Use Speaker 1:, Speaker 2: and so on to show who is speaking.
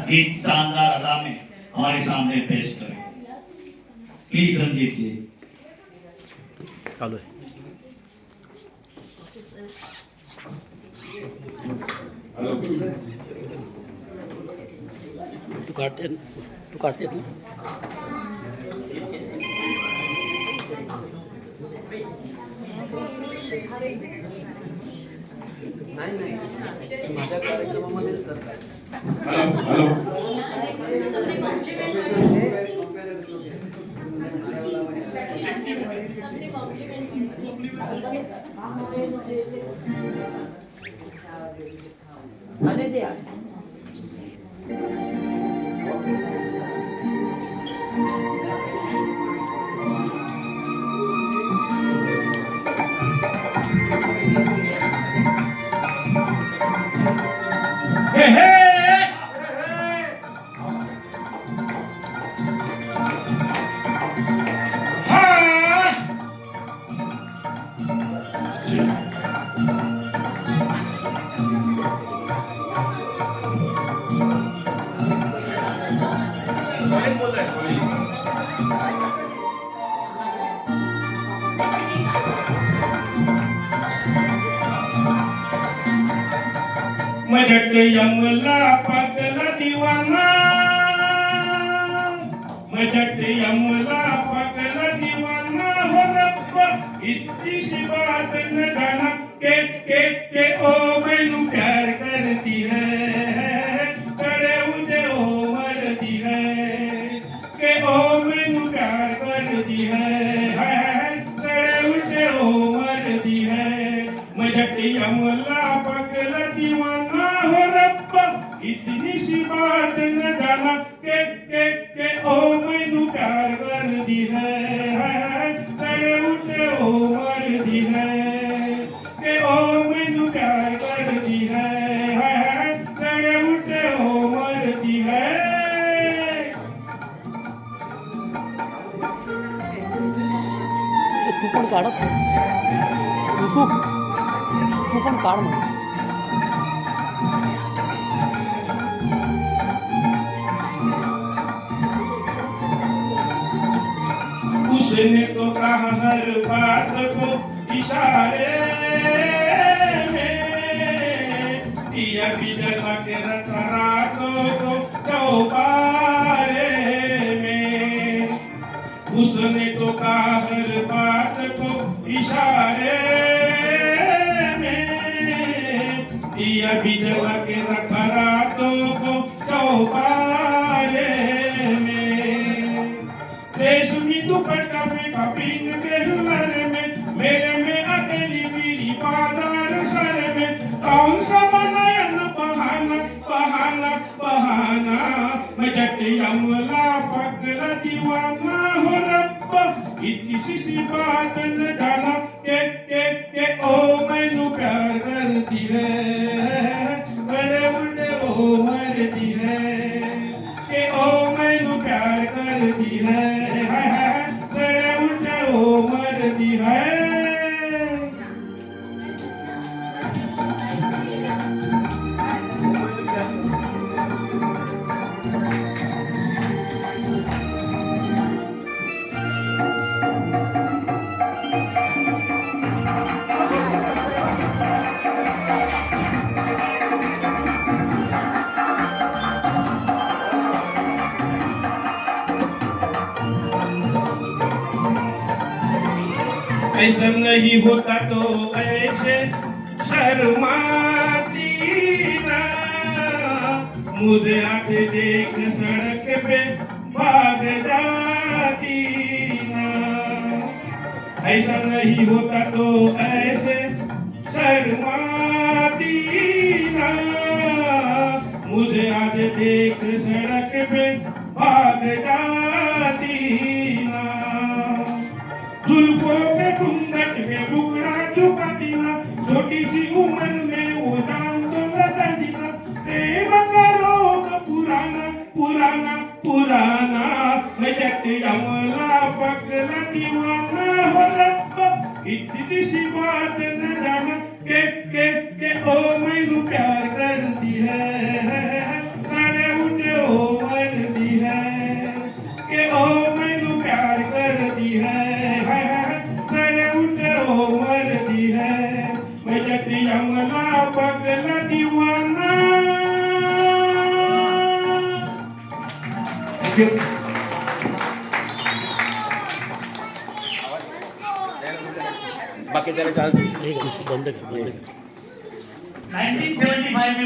Speaker 1: गीत शानदार अदा में हमारे सामने पेश करें। प्लीज रंजीत जी।
Speaker 2: चालू है। तू काटते ना।
Speaker 3: नाही माझ्या कार्यक्रमामध्येच करतात.
Speaker 4: हॅलो हे हे मजट यमला पगला दीवाना, मजट यमला पगला दीवाना हो रब्बा, इतनी सी बात न जाना के ओ मैनू प्यार करती है, चढ़े उठे ओ मरती है, के ओ मैनू प्यार करती है, चढ़े उठे ओ मरती है, मजट यमला पगला दीवाना हो रब्बा, इतनी सी बात न जाना के ओ मैनू प्यार करती है, चढ़े उठे ओ मरती है, के ओ मैनू प्यार करती है, चढ़े उठे ओ मरती है।
Speaker 2: तू पण काढत तू पण काढ मग.
Speaker 4: उसने तो कहा हर बात को इशारे में, दिया भी जला के रख रातों को चौबारे में, उसने तो कहा हर बात को इशारे में, दिया भी जला के रख रातों को चौबारे में, रेशमी दुपट्टा में कपिंग के हुनर में, मेरे में अकेली मेरी बाजार सर में, कौन सा बनायन बहाना बहाना बहाना, मजट यमला पगला दीवाना हो रब्बा, इतनी सी बात न जाना के ओ मैनू प्यार करती है, बड़े बड़े ओ मरती है, के ओ मैनू प्यार करती है, बड़े बड़े ओ मरती है। ऐसा नहीं होता तो ऐसे शर्माती ना, मुझे आके देख सड़क पे भाग जाती ना, ऐसा नहीं होता तो ऐसे शर्माती ना, मुझे आज देख सड़क पे भाग जाती ना, जुल्फों के घूंघट में रुकना चुकाती ना, छोटी सी उम्र में वो जान तो लगाती ना, प्रेम का रोग पुराना पुराना पुराना, मजट यमला पगला दीवाना हो रब्बा, इतनी सी बात न जाना के ओ मैनू प्यार करती है, साढ़े उठे
Speaker 2: हे बंद कर
Speaker 1: 1975 में